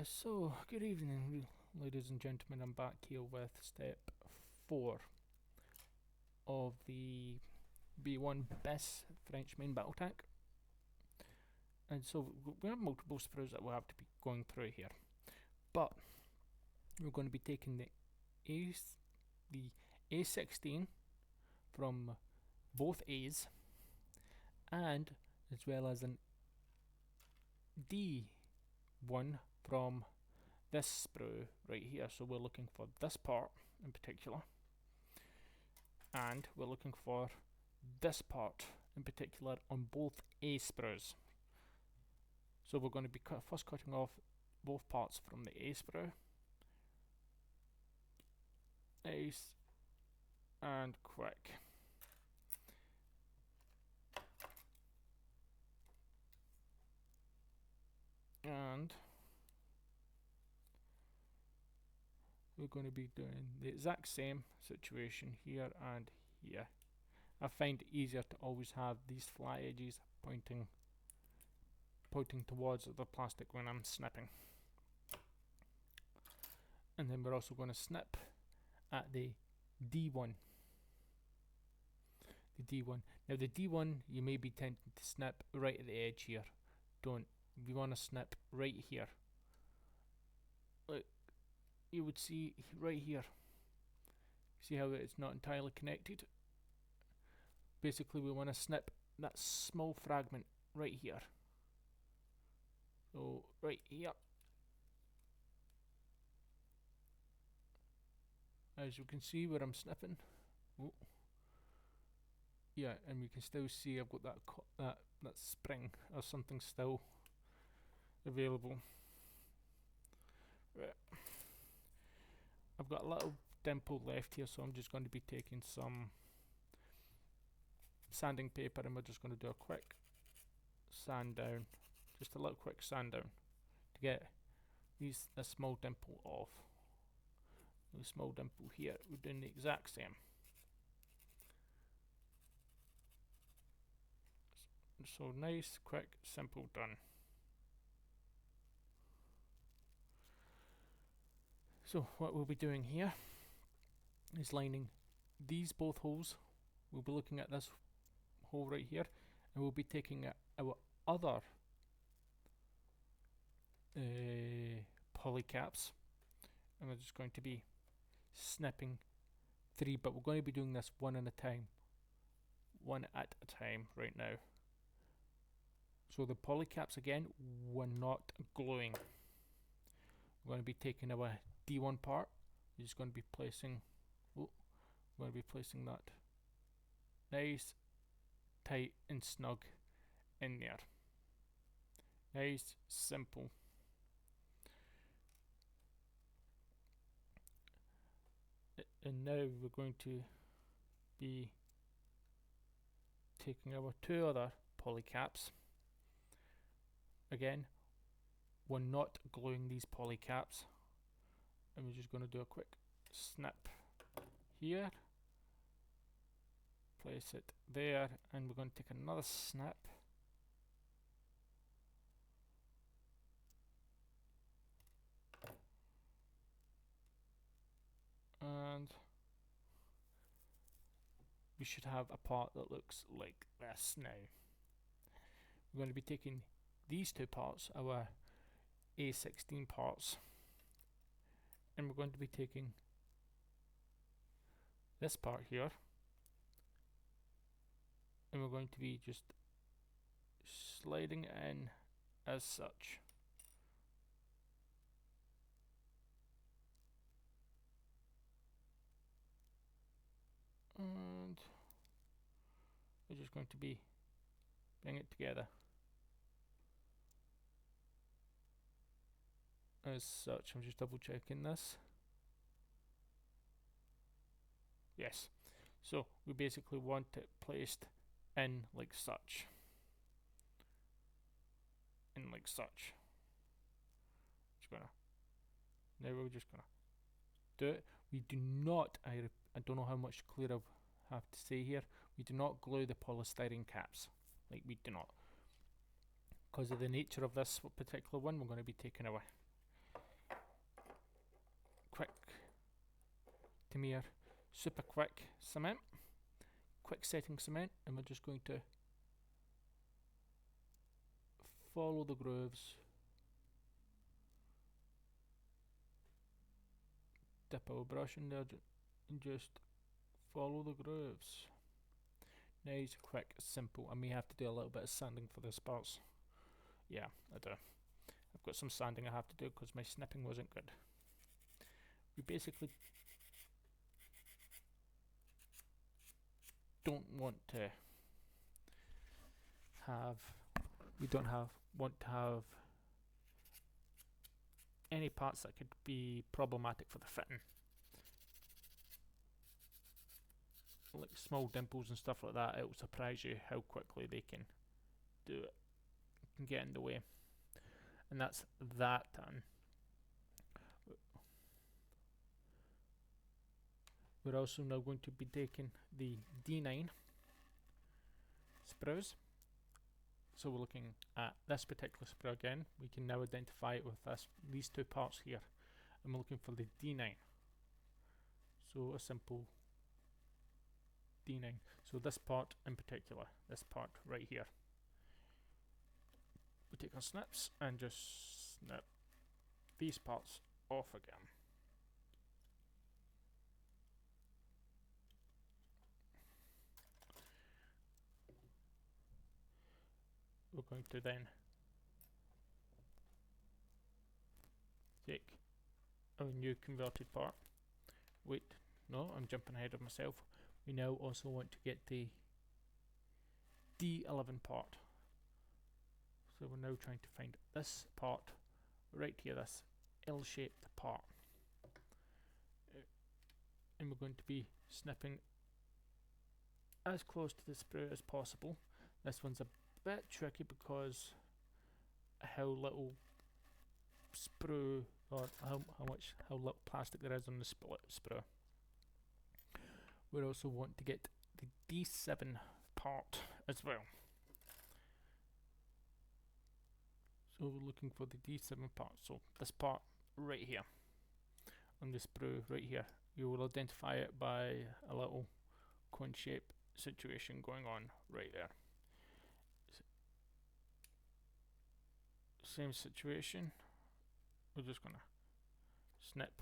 So, good evening, ladies and gentlemen. I'm back here with step 4 of the B1 BIS French main battle tank. And so, we have multiple sprues that we'll have to be going through here. But, we're going to be taking the A16 from both A's, and as well as an D1 from this sprue right here. So we're looking for this part in particular, and we're looking for this part in particular on both A sprues. So we're going to be first cutting off both parts from the A sprue. Nice and quick. And we're going to be doing the exact same situation here and here. I find it easier to always have these flat edges pointing towards the plastic when I'm snipping. And then we're also going to snip at the D1. The D1. Now the D1, you may be tempted to snip right at the edge here. Don't. You want to snip right here. Look, you would see right here. See how it's not entirely connected? Basically, we want to snip that small fragment right here. So, right here. As you can see where I'm snipping. Oh. Yeah, and we can still see I've got that spring or something still available. Right. I've got a little dimple left here, so I'm just going to be taking some sanding paper and we're just going to do a quick sand down, just a little quick sand down to get this small dimple off. The small dimple here, we're doing the exact same. So nice, quick, simple, done. So what we'll be doing here is lining these both holes. We'll be looking at this hole right here, and we'll be taking our other polycaps, and we're just going to be snipping 3, but we're going to be doing this one at a time right now. So the polycaps again, we're not gluing. We're going to be taking our D1 part. We're just going to be placing. We're going to be placing that nice, tight, and snug in there. Nice, simple. And now we're going to be taking our 2 other polycaps. Again, we're not gluing these polycaps, and we're just going to do a quick snip here, place it there, and we're going to take another snip, and we should have a part that looks like this now. We're going to be taking these 2 parts, our A16 parts, and we're going to be taking this part here, and we're going to be just sliding it in as such. And we're just going to be bring it together as such. I'm just double checking this. Yes. So we basically want it placed in like such. In like such. Now we're just gonna do it. We do not, I don't know how much clear I have to say here, we do not glue the polystyrene caps. Like, we do not. Because of the nature of this particular one, we're going to be taking our quick Tamiya super quick cement, quick setting cement, and we're just going to follow the grooves, dip our brush in there and just follow the grooves. Nice, quick, simple. I may have to do a little bit of sanding for this parts. Yeah, I do. I've got some sanding I have to do because my snipping wasn't good. We basically don't want to have, want to have any parts that could be problematic for the fitting. Like small dimples and stuff like that, it will surprise you how quickly they can do it, can get in the way. And that's that done. We're also now going to be taking the D9 sprues. So we're looking at this particular sprue again. We can now identify it with these two parts here. And we're looking for the D9. So a simple D9. So this part in particular, this part right here. We take our snips and just snip these parts off again. We're going to then take our new converted part. Wait, no, I'm jumping ahead of myself. We now also want to get the D11 part. So we're now trying to find this part right here, this L-shaped part. And we're going to be snipping as close to the sprue as possible. This one's a bit tricky because how little sprue, or how little plastic there is on the split sprue. We also want to get the D7 part as well. So we're looking for the D7 part. So this part right here on the sprue right here. You will identify it by a little cone shape situation going on right there. Same situation. We're just gonna snip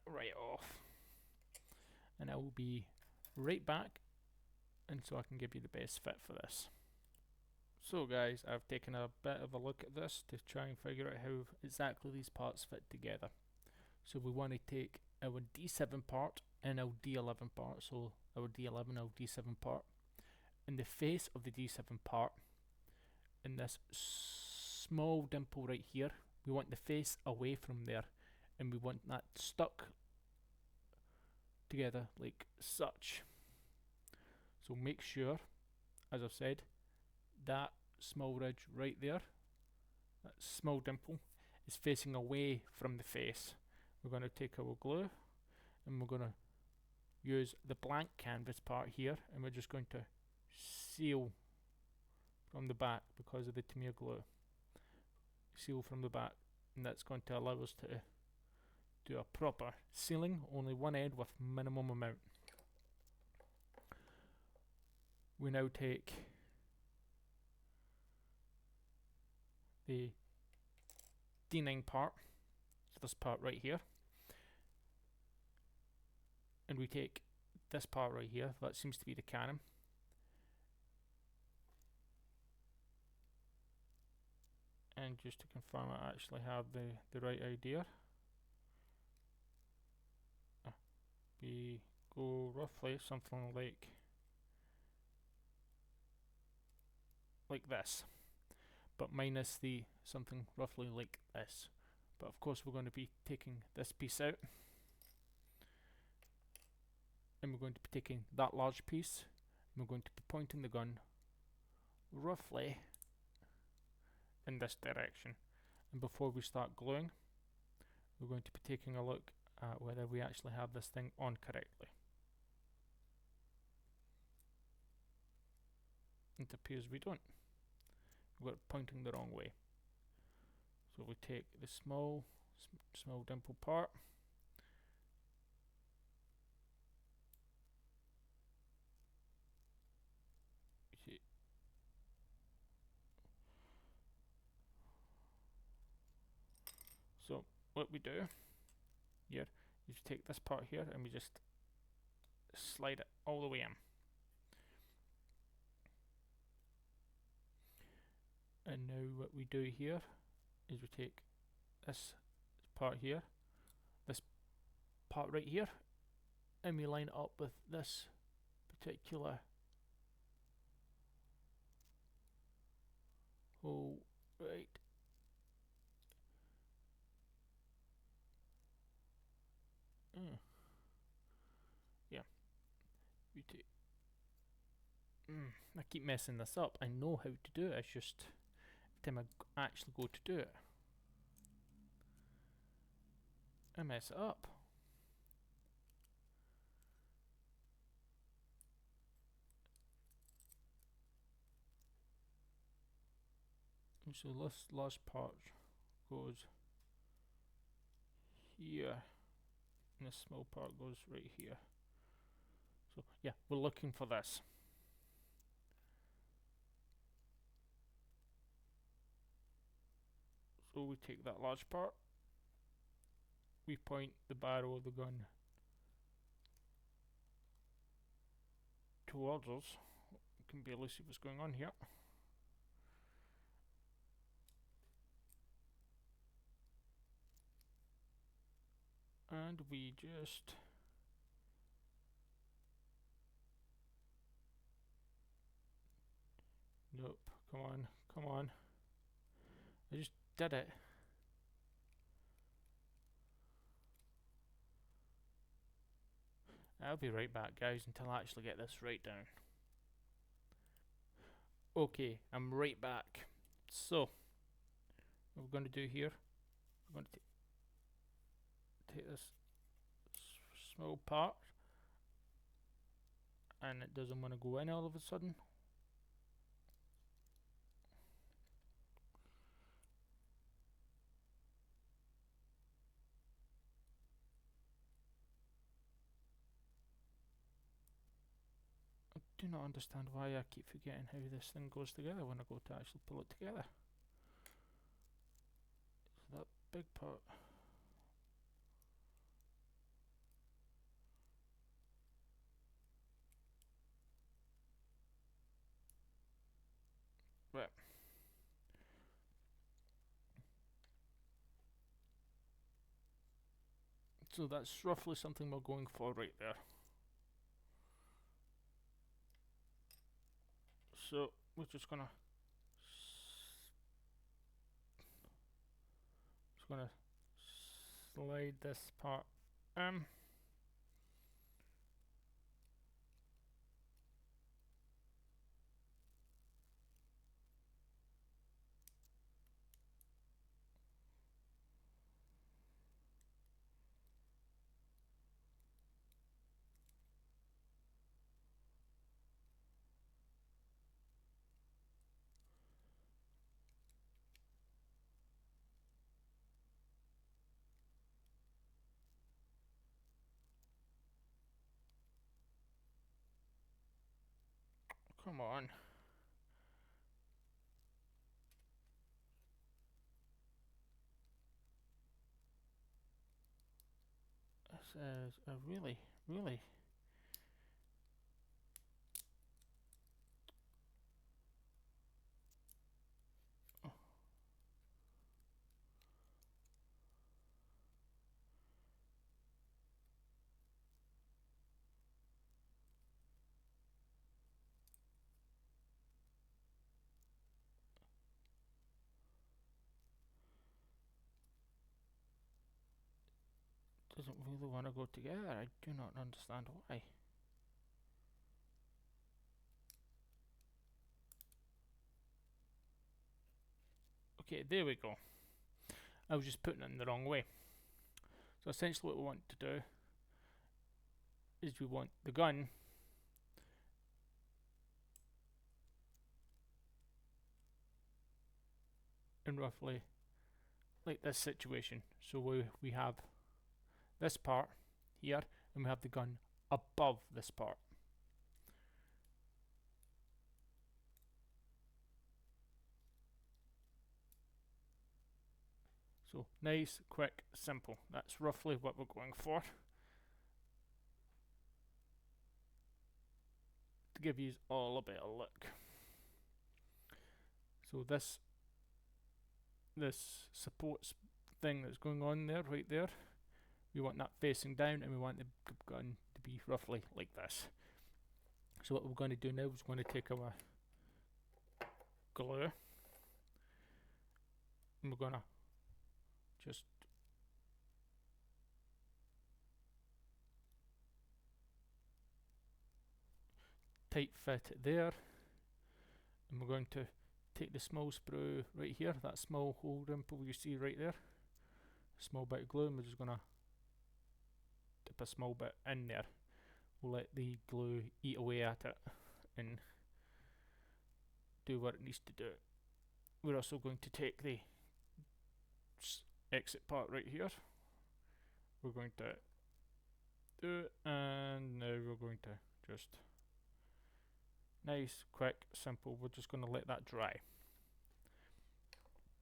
right off, and I will be right back, and so I can give you the best fit for this. So guys, I've taken a bit of a look at this to try and figure out how exactly these parts fit together. So we want to take our D7 part and our D11 part, so our D11, our D7 part. In the face of the D7 part, in this small dimple right here, we want the face away from there, and we want that stuck together like such. So make sure, as I've said, that small ridge right there, that small dimple, is facing away from the face. We're going to take our glue and we're going to use the blank canvas part here, and we're just going to seal from the back because of the Tamiya glue. Seal from the back, and that's going to allow us to do a proper sealing, only one end with minimum amount. We now take the D9 part, so this part right here, and we take this part right here, that seems to be the cannon, and just to confirm I actually have the right idea, we go roughly something like this, but minus the something roughly like this. But of course we're going to be taking this piece out, and we're going to be taking that large piece, and we're going to be pointing the gun roughly in this direction. And before we start gluing, we're going to be taking a look at whether we actually have this thing on correctly. It appears we don't. We're pointing the wrong way. So we take the small dimple part. So what we do here is take this part here and we just slide it all the way in. And now what we do here is we take this part here, this part right here, and we line it up with this particular hole right. Yeah, we take. I keep messing this up. I know how to do it. It's just every time I actually go to do it, I mess it up. And so this last part goes here, and this small part goes right here. So yeah, we're looking for this. So we take that large part, we point the barrel of the gun towards us. You can barely see what's going on here. And we just nope, come on, come on. I just did it. I'll be right back, guys, until I actually get this right down. Okay, I'm right back. So, what we're going to do here, we're going to take this small part, and it doesn't want to go in all of a sudden. I do not understand why I keep forgetting how this thing goes together when I go to actually pull it together. So that big part. Right. So that's roughly something we're going for right there. So we're just gonna slide this part in. Come on. This is a really doesn't really want to go together. I do not understand why. Okay, there we go. I was just putting it in the wrong way. So essentially what we want to do is we want the gun in roughly like this situation. So we have this part here, and we have the gun above this part. So nice, quick, simple. That's roughly what we're going for. To give you all a better look. So this supports thing that's going on there, right there, we want that facing down, and we want the gun to be roughly like this. So what we're going to do now is we're going to take our glue, and we're going to just tight fit it there, and we're going to take the small sprue right here, that small hole dimple you see right there, small bit of glue, and we're just going to dip a small bit in there. We'll let the glue eat away at it and do what it needs to do. We're also going to take the exit part right here. We're going to do it, and now we're going to just nice, quick, simple. We're just going to let that dry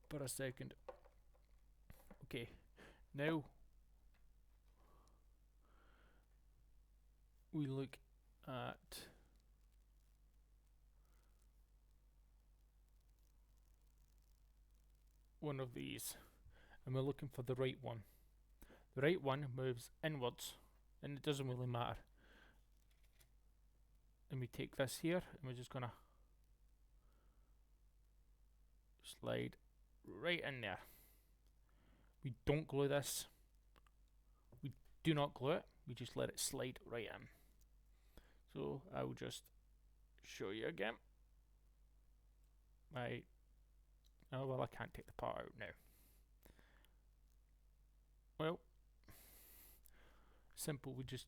for a second. Okay, now we look at one of these, and we're looking for the right one. The right one moves inwards, and it doesn't really matter. And we take this here, and we're just gonna slide right in there. We don't glue this. We do not glue it. We just let it slide right in. So I will just show you again. Oh well, I can't take the part out now. Well, simple. We just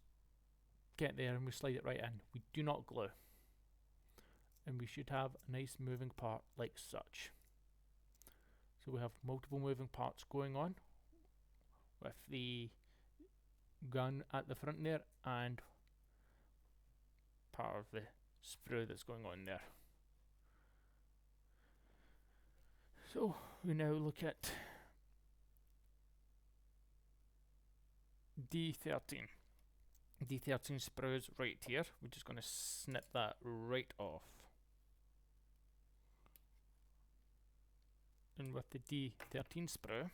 get there and we slide it right in. We do not glue, and we should have a nice moving part like such. So we have multiple moving parts going on with the gun at the front there and part of the sprue that's going on there. So we now look at D13. D13 sprues right here. We're just going to snip that right off. And with the D13 sprue,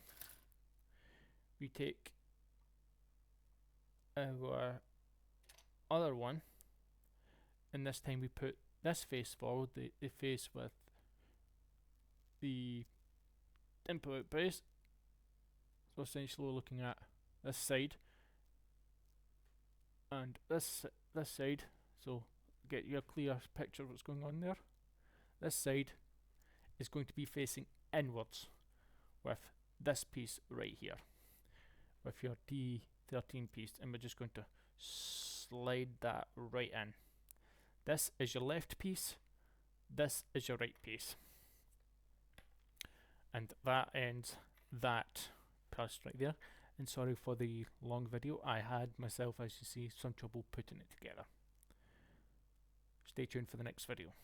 we take our other one, and this time we put this face forward, the face with the dimple out base. So essentially we're looking at this side and this side, so get you a clear picture of what's going on there. This side is going to be facing inwards with this piece right here, with your D13 piece, and we're just going to slide that right in. This is your left piece, this is your right piece, and that ends that piece right there. And sorry for the long video, I had myself, as you see, some trouble putting it together. Stay tuned for the next video.